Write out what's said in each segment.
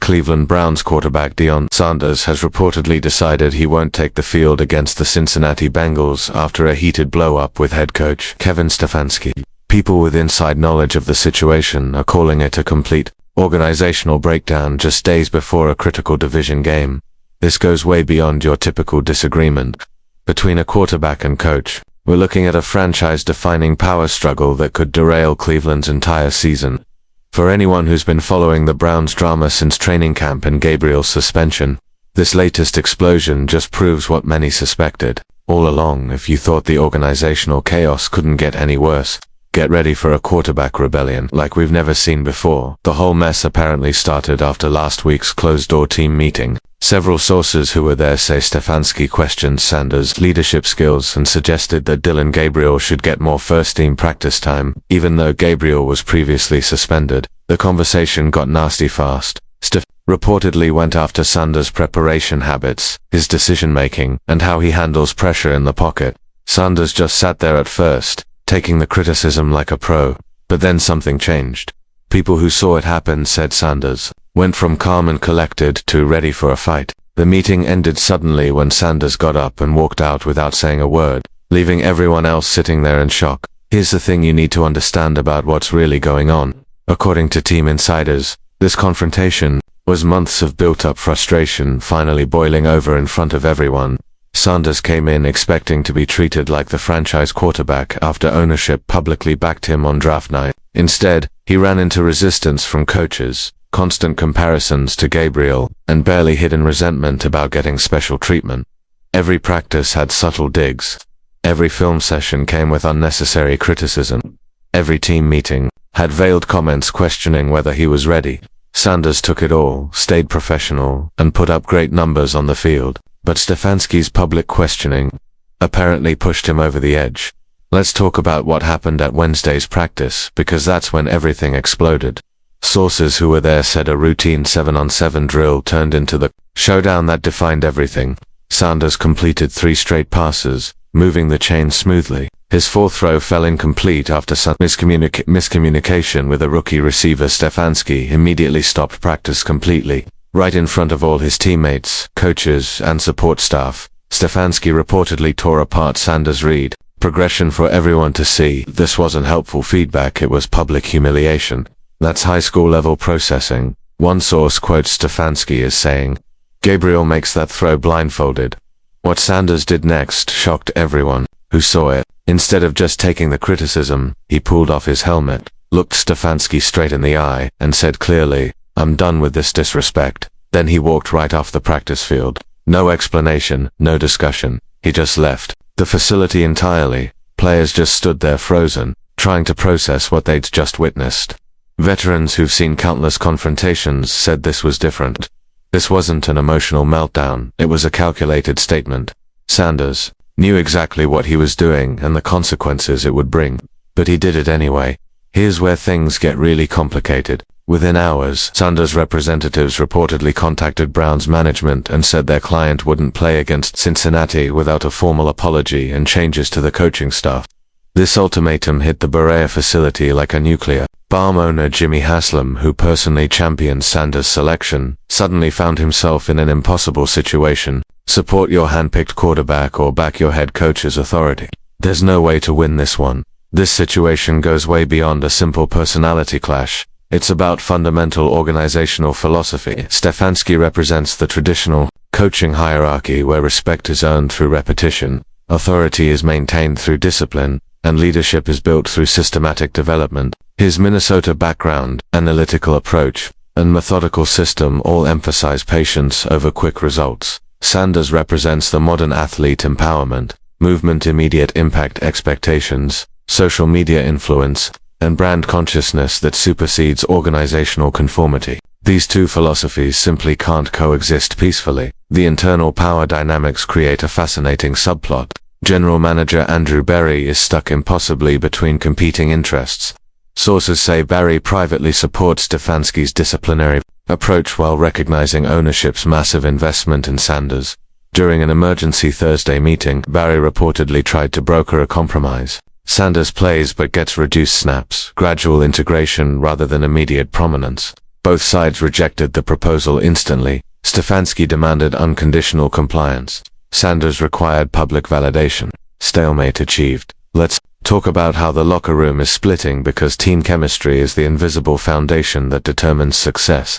Cleveland Browns quarterback Shedeur Sanders has reportedly decided he won't take the field against the Cincinnati Bengals after a heated blow-up with head coach Kevin Stefanski. People with inside knowledge of the situation are calling it a complete organizational breakdown just days before a critical division game. This goes way beyond your typical disagreement between a quarterback and coach. We're looking at a franchise-defining power struggle that could derail Cleveland's entire season. For anyone who's been following the Browns' drama since training camp and Gabriel's suspension, this latest explosion just proves what many suspected all along. If you thought the organizational chaos couldn't get any worse, get ready for a quarterback rebellion like we've never seen before. The whole mess apparently started after last week's closed-door team meeting. Several sources who were there say Stefanski questioned Sanders' leadership skills and suggested that Dillon Gabriel should get more first-team practice time, even though Gabriel was previously suspended. The conversation got nasty fast. Steph reportedly went after Sanders' preparation habits, his decision-making, and how he handles pressure in the pocket. Sanders just sat there at first, taking the criticism like a pro, but then something changed. People who saw it happen said Sanders went from calm and collected to ready for a fight. The meeting ended suddenly when Sanders got up and walked out without saying a word, leaving everyone else sitting there in shock. Here's the thing you need to understand about what's really going on. According to team insiders, this confrontation was months of built-up frustration finally boiling over in front of everyone. Sanders came in expecting to be treated like the franchise quarterback after ownership publicly backed him on draft night. Instead, he ran into resistance from coaches, constant comparisons to Gabriel, and barely hidden resentment about getting special treatment. Every practice had subtle digs. Every film session came with unnecessary criticism. Every team meeting had veiled comments questioning whether he was ready. Sanders took it all, stayed professional, and put up great numbers on the field. But Stefanski's public questioning apparently pushed him over the edge. Let's talk about what happened at Wednesday's practice, because that's when everything exploded. Sources who were there said a routine 7-on-7 drill turned into the showdown that defined everything. Sanders completed 3 straight passes, moving the chain smoothly. His fourth throw fell incomplete after some miscommunication with a rookie receiver. Stefanski immediately stopped practice completely, right in front of all his teammates, coaches, and support staff. Stefanski reportedly tore apart Sanders' read progression for everyone to see. This wasn't helpful feedback, it was public humiliation. That's high school level processing. One source quotes Stefanski as saying, "Gabriel makes that throw blindfolded." What Sanders did next shocked everyone who saw it. Instead of just taking the criticism, he pulled off his helmet, looked Stefanski straight in the eye, and said clearly, "I'm done with this disrespect." Then he walked right off the practice field. No explanation, no discussion. He just left the facility entirely. Players just stood there frozen, trying to process what they'd just witnessed. Veterans who've seen countless confrontations said this was different. This wasn't an emotional meltdown, it was a calculated statement. Sanders knew exactly what he was doing and the consequences it would bring, but he did it anyway. Here's where things get really complicated. Within hours, Sanders' representatives reportedly contacted Browns management and said their client wouldn't play against Cincinnati without a formal apology and changes to the coaching staff. This ultimatum hit the Berea facility like a nuclear bomb. Owner Jimmy Haslam, who personally championed Sanders' selection, suddenly found himself in an impossible situation. Support your handpicked quarterback or back your head coach's authority. There's no way to win this one. This situation goes way beyond a simple personality clash. It's about fundamental organizational philosophy. Stefanski represents the traditional coaching hierarchy where respect is earned through repetition, authority is maintained through discipline, and leadership is built through systematic development. His Minnesota background, analytical approach, and methodical system all emphasize patience over quick results. Sanders represents the modern athlete empowerment, movement immediate impact expectations, social media influence, and brand consciousness that supersedes organizational conformity. These two philosophies simply can't coexist peacefully. The internal power dynamics create a fascinating subplot. General Manager Andrew Berry is stuck impossibly between competing interests. Sources say Berry privately supports Stefanski's disciplinary approach while recognizing ownership's massive investment in Sanders. During an emergency Thursday meeting, Berry reportedly tried to broker a compromise. Sanders plays but gets reduced snaps, gradual integration rather than immediate prominence. Both sides rejected the proposal instantly. Stefanski demanded unconditional compliance. Sanders required public validation. Stalemate achieved. Let's talk about how the locker room is splitting because team chemistry is the invisible foundation that determines success.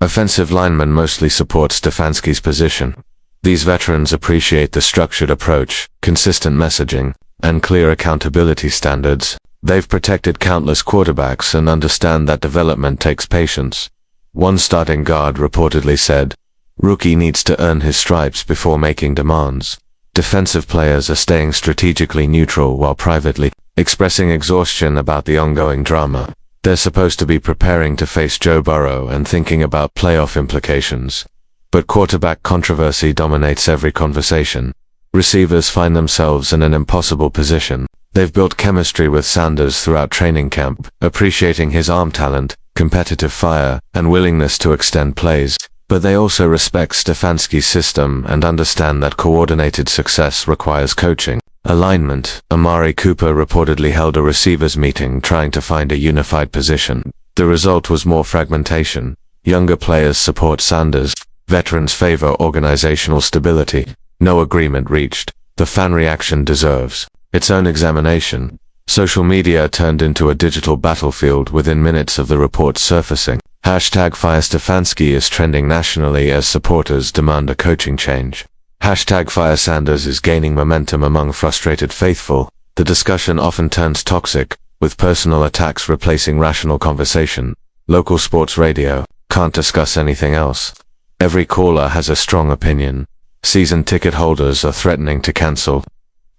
Offensive linemen mostly support Stefanski's position. These veterans appreciate the structured approach, consistent messaging, and clear accountability standards. They've protected countless quarterbacks and understand that development takes patience. One starting guard reportedly said, "Rookie needs to earn his stripes before making demands." Defensive players are staying strategically neutral while privately expressing exhaustion about the ongoing drama. They're supposed to be preparing to face Joe Burrow and thinking about playoff implications. But quarterback controversy dominates every conversation. Receivers find themselves in an impossible position. They've built chemistry with Sanders throughout training camp, appreciating his arm talent, competitive fire, and willingness to extend plays. But they also respect Stefanski's system and understand that coordinated success requires coaching. Alignment. Amari Cooper reportedly held a receivers meeting trying to find a unified position. The result was more fragmentation. Younger players support Sanders. Veterans favor organizational stability. No agreement reached. The fan reaction deserves its own examination. Social media turned into a digital battlefield within minutes of the reports surfacing. #FireStefanski is trending nationally as supporters demand a coaching change. #FireSanders is gaining momentum among frustrated faithful. The discussion often turns toxic, with personal attacks replacing rational conversation. Local sports radio can't discuss anything else. Every caller has a strong opinion. Season ticket holders are threatening to cancel.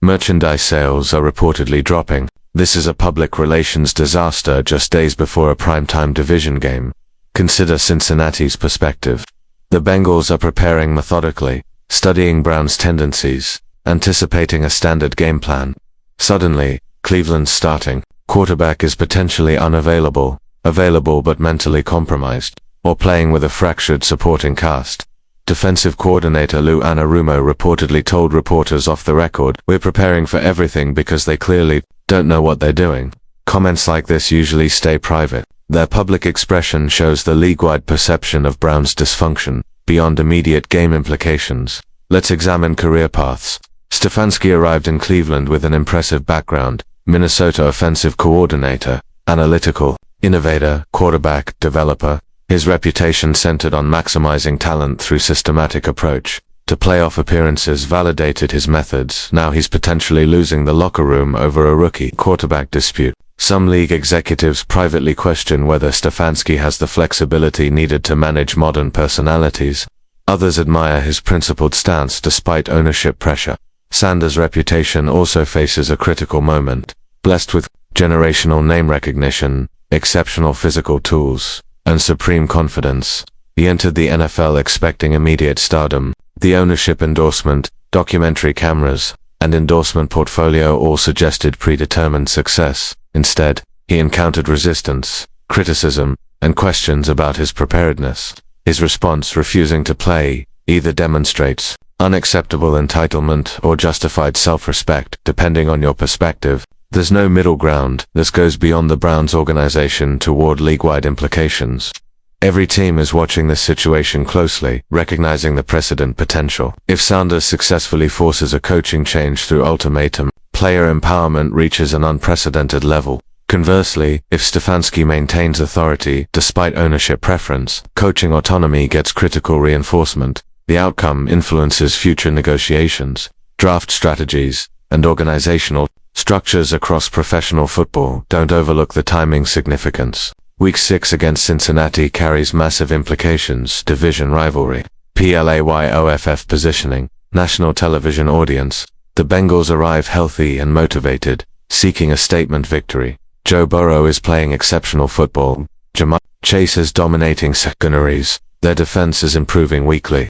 Merchandise sales are reportedly dropping. This is a public relations disaster just days before a primetime division game. Consider Cincinnati's perspective. The Bengals are preparing methodically, studying Brown's tendencies, anticipating a standard game plan. Suddenly, Cleveland's starting quarterback is potentially unavailable, available but mentally compromised, or playing with a fractured supporting cast. Defensive coordinator Lou Anarumo reportedly told reporters off the record, "We're preparing for everything because they clearly don't know what they're doing." Comments like this usually stay private. Their public expression shows the league-wide perception of Brown's dysfunction, beyond immediate game implications. Let's examine career paths. Stefanski arrived in Cleveland with an impressive background: Minnesota offensive coordinator, analytical, innovator, quarterback, developer. His reputation centered on maximizing talent through systematic approach. To playoff appearances validated his methods. Now he's potentially losing the locker room over a rookie quarterback dispute. Some league executives privately question whether Stefanski has the flexibility needed to manage modern personalities. Others admire his principled stance despite ownership pressure. Sanders' reputation also faces a critical moment. Blessed with generational name recognition, exceptional physical tools, and supreme confidence, he entered the NFL expecting immediate stardom. The ownership endorsement, documentary cameras, and endorsement portfolio all suggested predetermined success. Instead, he encountered resistance, criticism, and questions about his preparedness. His response, refusing to play, either demonstrates unacceptable entitlement or justified self-respect, depending on your perspective. There's no middle ground. This goes beyond the Browns organization toward league-wide implications. Every team is watching this situation closely, recognizing the precedent potential. If Sanders successfully forces a coaching change through ultimatum, player empowerment reaches an unprecedented level. Conversely, if Stefanski maintains authority despite ownership preference, coaching autonomy gets critical reinforcement. The outcome influences future negotiations, draft strategies, and organizational structures across professional football. Don't overlook the timing significance. Week 6 against Cincinnati carries massive implications. Division rivalry, playoff positioning, national television audience. The Bengals arrive healthy and motivated, seeking a statement victory. Joe Burrow is playing exceptional football. Jamar Chase is dominating secondaries. Their defense is improving weekly.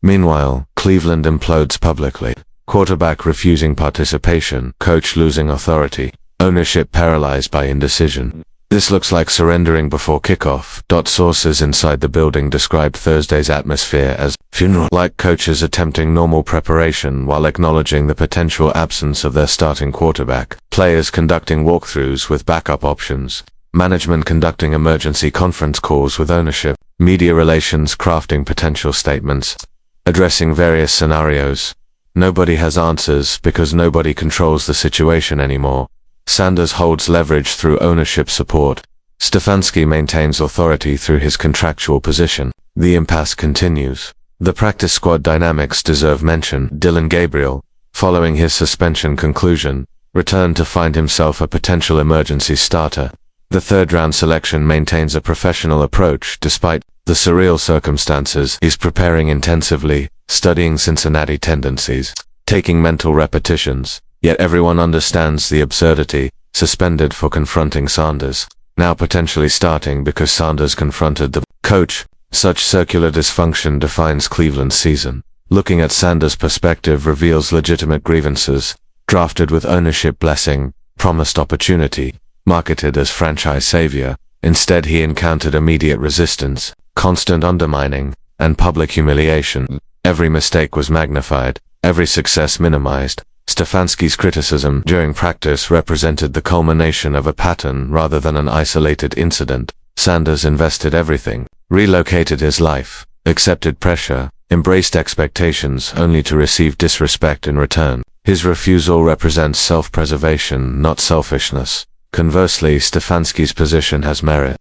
Meanwhile, Cleveland implodes publicly. Quarterback refusing participation, coach losing authority, ownership paralyzed by indecision. This looks like surrendering before kickoff. Sources inside the building described Thursday's atmosphere as funeral-like, coaches attempting normal preparation while acknowledging the potential absence of their starting quarterback, players conducting walkthroughs with backup options, management conducting emergency conference calls with ownership, media relations crafting potential statements, addressing various scenarios. Nobody has answers because nobody controls the situation anymore. Sanders holds leverage through ownership support. Stefanski maintains authority through his contractual position. The impasse continues. The practice squad dynamics deserve mention. Dylan Gabriel, following his suspension conclusion, returned to find himself a potential emergency starter. The third-round selection maintains a professional approach despite the surreal circumstances. He's preparing intensively, studying Cincinnati tendencies, taking mental repetitions, yet everyone understands the absurdity. Suspended for confronting Sanders, now potentially starting because Sanders confronted the coach. Such circular dysfunction defines Cleveland's season. Looking at Sanders' perspective reveals legitimate grievances, drafted with ownership blessing, promised opportunity, marketed as franchise savior. Instead he encountered immediate resistance, constant undermining, and public humiliation. Every mistake was magnified, every success minimized. Stefanski's criticism during practice represented the culmination of a pattern rather than an isolated incident. Sanders invested everything, relocated his life, accepted pressure, embraced expectations only to receive disrespect in return. His refusal represents self-preservation, not selfishness. Conversely, Stefanski's position has merit.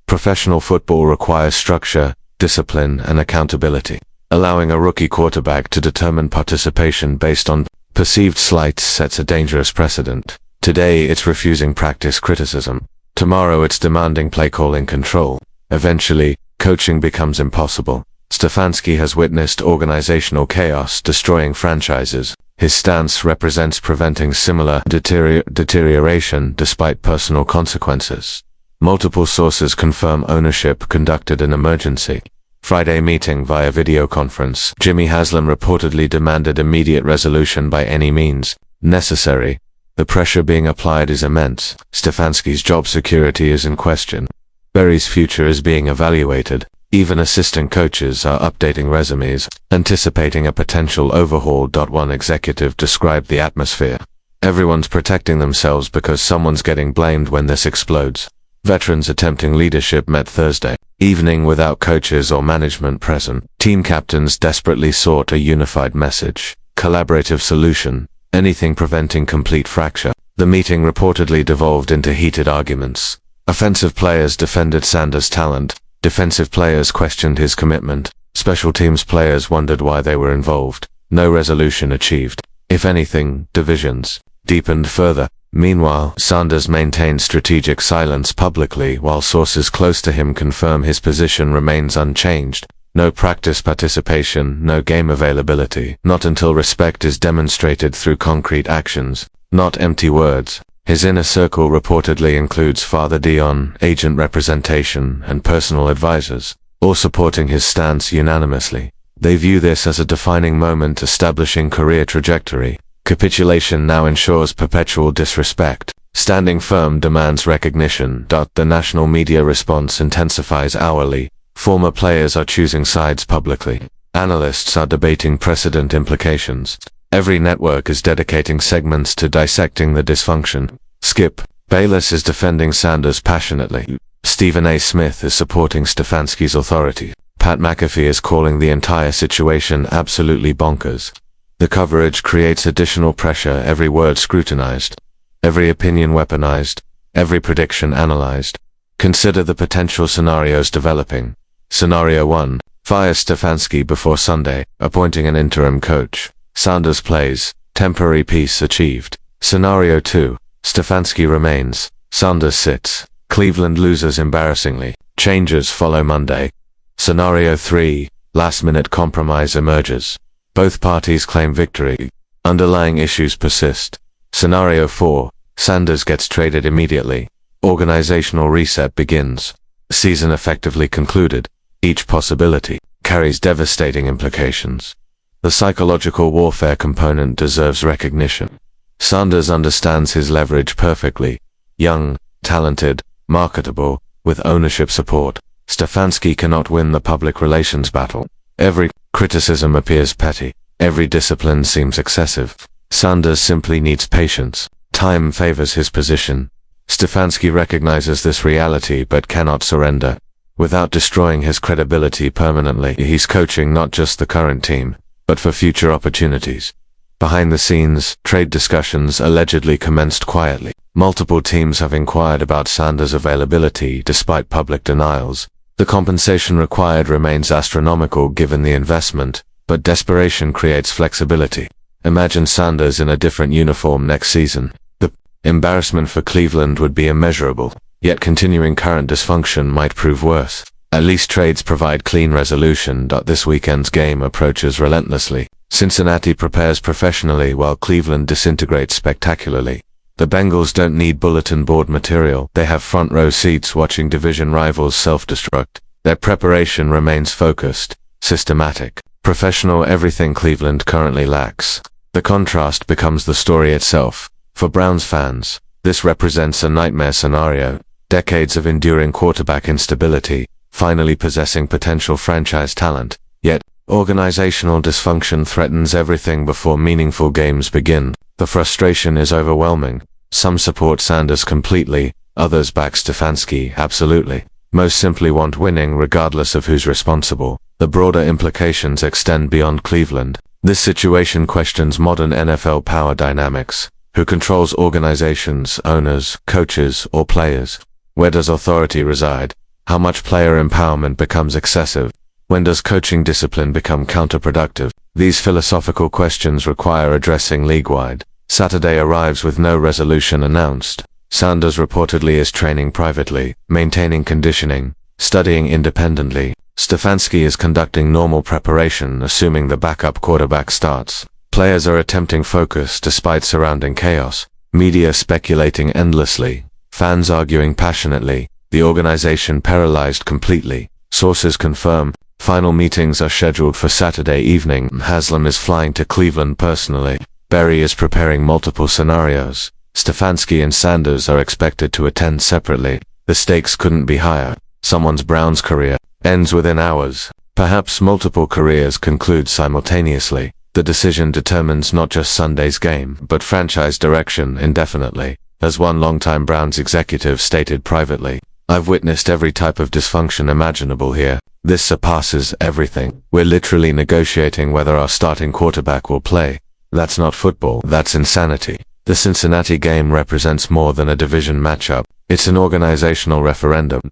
Professional football requires structure, discipline, and accountability. Allowing a rookie quarterback to determine participation based on perceived slights sets a dangerous precedent. Today it's refusing practice criticism. Tomorrow it's demanding play-calling control. Eventually, coaching becomes impossible. Stefanski has witnessed organizational chaos destroying franchises. His stance represents preventing similar deterioration despite personal consequences. Multiple sources confirm ownership conducted an emergency Friday meeting via video conference. Jimmy Haslam reportedly demanded immediate resolution by any means necessary. The pressure being applied is immense. Stefanski's job security is in question. Berry's future is being evaluated. Even assistant coaches are updating resumes, anticipating a potential overhaul. One executive described the atmosphere. Everyone's protecting themselves because someone's getting blamed when this explodes. Veterans attempting leadership met Thursday evening without coaches or management present. Team captains desperately sought a unified message, collaborative solution, anything preventing complete fracture. The meeting reportedly devolved into heated arguments. Offensive players defended Sanders' talent. Defensive players questioned his commitment. Special teams players wondered why they were involved. No resolution achieved. If anything, divisions deepened further. Meanwhile, Sanders maintained strategic silence publicly while sources close to him confirm his position remains unchanged. No practice participation, no game availability. Not until respect is demonstrated through concrete actions, not empty words. His inner circle reportedly includes Father Dion, agent representation, and personal advisors, all supporting his stance unanimously. They view this as a defining moment establishing career trajectory. Capitulation now ensures perpetual disrespect. Standing firm demands recognition. The national media response intensifies hourly. Former players are choosing sides publicly. Analysts are debating precedent implications. Every network is dedicating segments to dissecting the dysfunction. Skip Bayless is defending Sanders passionately. Stephen A. Smith is supporting Stefanski's authority. Pat McAfee is calling the entire situation absolutely bonkers. The coverage creates additional pressure, every word scrutinized, every opinion weaponized, every prediction analyzed. Consider the potential scenarios developing. Scenario 1. Fire Stefanski before Sunday, appointing an interim coach. Sanders plays, temporary peace achieved. Scenario 2. Stefanski remains, Sanders sits. Cleveland loses embarrassingly. Changes follow Monday. Scenario 3. Last-minute compromise emerges. Both parties claim victory. Underlying issues persist. Scenario 4. Sanders gets traded immediately. Organizational reset begins. Season effectively concluded. Each possibility carries devastating implications. The psychological warfare component deserves recognition. Sanders understands his leverage perfectly. Young, talented, marketable, with ownership support. Stefanski cannot win the public relations battle. Every criticism appears petty. Every discipline seems excessive. Sanders simply needs patience. Time favors his position. Stefanski recognizes this reality but cannot surrender. Without destroying his credibility permanently, he's coaching not just the current team, but for future opportunities. Behind the scenes, trade discussions allegedly commenced quietly. Multiple teams have inquired about Sanders' availability despite public denials. The compensation required remains astronomical given the investment, but desperation creates flexibility. Imagine Sanders in a different uniform next season. The embarrassment for Cleveland would be immeasurable, yet continuing current dysfunction might prove worse. At least trades provide clean resolution. This weekend's game approaches relentlessly. Cincinnati prepares professionally while Cleveland disintegrates spectacularly. The Bengals don't need bulletin board material. They have front row seats watching division rivals self-destruct. Their preparation remains focused, systematic, professional, everything Cleveland currently lacks. The contrast becomes the story itself. For Browns fans, this represents a nightmare scenario. Decades of enduring quarterback instability, finally possessing potential franchise talent, yet organizational dysfunction threatens everything before meaningful games begin. The frustration is overwhelming. Some support Sanders completely, others back Stefanski absolutely. Most simply want winning regardless of who's responsible. The broader implications extend beyond Cleveland. This situation questions modern NFL power dynamics. Who controls organizations, owners, coaches, or players? Where does authority reside? How much player empowerment becomes excessive? When does coaching discipline become counterproductive? These philosophical questions require addressing league-wide. Saturday arrives with no resolution announced. Sanders reportedly is training privately, maintaining conditioning, studying independently. Stefanski is conducting normal preparation, assuming the backup quarterback starts. Players are attempting focus despite surrounding chaos. Media speculating endlessly. Fans arguing passionately. The organization paralyzed completely. Sources confirm. Final meetings are scheduled for Saturday evening. Haslam is flying to Cleveland personally. Berry is preparing multiple scenarios. Stefanski and Sanders are expected to attend separately. The stakes couldn't be higher. Someone's Browns career ends within hours. Perhaps multiple careers conclude simultaneously. The decision determines not just Sunday's game, but franchise direction indefinitely. As one longtime Browns executive stated privately, "I've witnessed every type of dysfunction imaginable here. This surpasses everything. We're literally negotiating whether our starting quarterback will play. That's not football, that's insanity." The Cincinnati game represents more than a division matchup. It's an organizational referendum.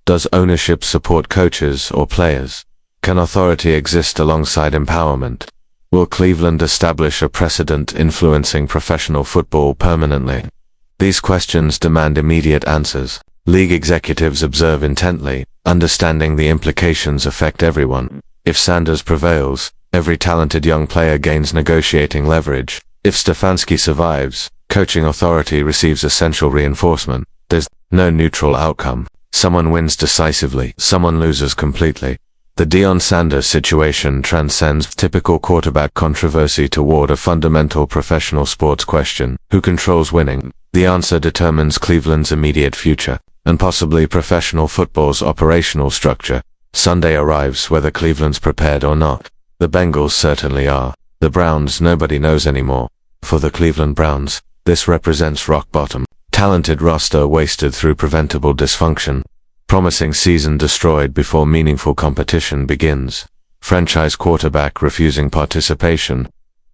Does ownership support coaches or players? Can authority exist alongside empowerment? Will Cleveland establish a precedent influencing professional football permanently? These questions demand immediate answers. League executives observe intently, understanding the implications affect everyone. If Sanders prevails, every talented young player gains negotiating leverage. If Stefanski survives, coaching authority receives essential reinforcement. There's no neutral outcome. Someone wins decisively, someone loses completely. The Deion Sanders situation transcends typical quarterback controversy toward a fundamental professional sports question. Who controls winning? The answer determines Cleveland's immediate future, and possibly professional football's operational structure. Sunday arrives whether Cleveland's prepared or not. The Bengals certainly are. The Browns, nobody knows anymore. For the Cleveland Browns, this represents rock bottom. Talented roster wasted through preventable dysfunction. Promising season destroyed before meaningful competition begins. Franchise quarterback refusing participation.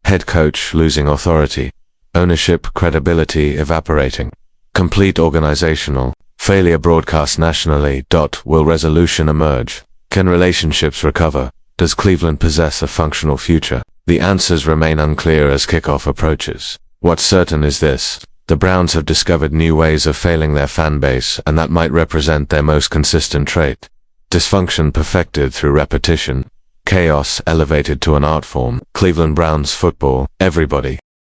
Head coach losing authority. Ownership credibility evaporating. Complete organizational failure broadcast nationally. Will resolution emerge? Can relationships recover? Does Cleveland possess a functional future? The answers remain unclear as kickoff approaches. What's certain is this: the Browns have discovered new ways of failing their fan base, and that might represent their most consistent trait. Dysfunction perfected through repetition. Chaos elevated to an art form. Cleveland Browns football. Everybody,